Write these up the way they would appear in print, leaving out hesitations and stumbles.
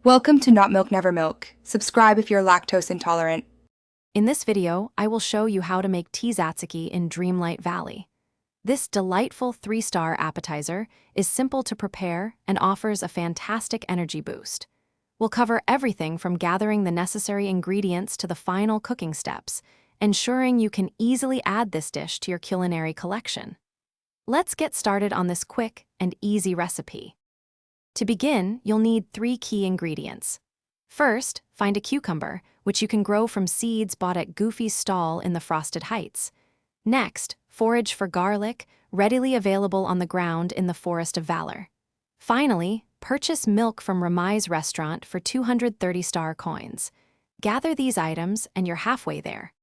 Welcome to Not Milk Never Milk. Subscribe if you're lactose intolerant. In this video, I will show you how to make Tzatziki in Dreamlight Valley. This delightful 3-star appetizer is simple to prepare and offers a fantastic energy boost. We'll cover everything from gathering the necessary ingredients to the final cooking steps, ensuring you can easily add this dish to your culinary collection. Let's get started on this quick and easy recipe. To begin, you'll need 3 key ingredients. First, find a cucumber, which you can grow from seeds bought at Goofy's stall in the Frosted Heights. Next, forage for garlic, readily available on the ground in the Forest of Valor. Finally, purchase milk from Ramai's restaurant for 230-star coins. Gather these items and you're halfway there.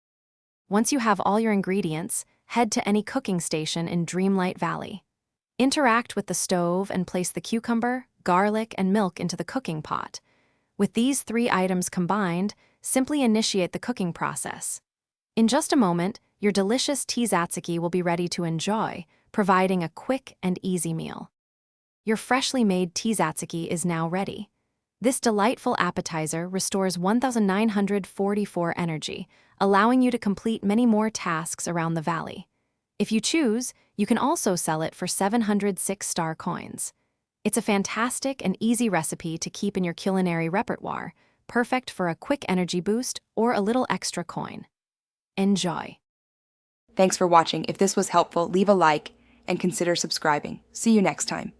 Once you have all your ingredients, head to any cooking station in Dreamlight Valley. Interact with the stove and place the cucumber, garlic, and milk into the cooking pot. With these 3 items combined, simply initiate the cooking process. In just a moment, your delicious Tzatziki will be ready to enjoy, providing a quick and easy meal. Your freshly made Tzatziki is now ready. This delightful appetizer restores 1,944 energy, allowing you to complete many more tasks around the valley. If you choose, you can also sell it for 706-star coins. It's a fantastic and easy recipe to keep in your culinary repertoire, perfect for a quick energy boost or a little extra coin. Enjoy! Thanks for watching. If this was helpful, leave a like and consider subscribing. See you next time.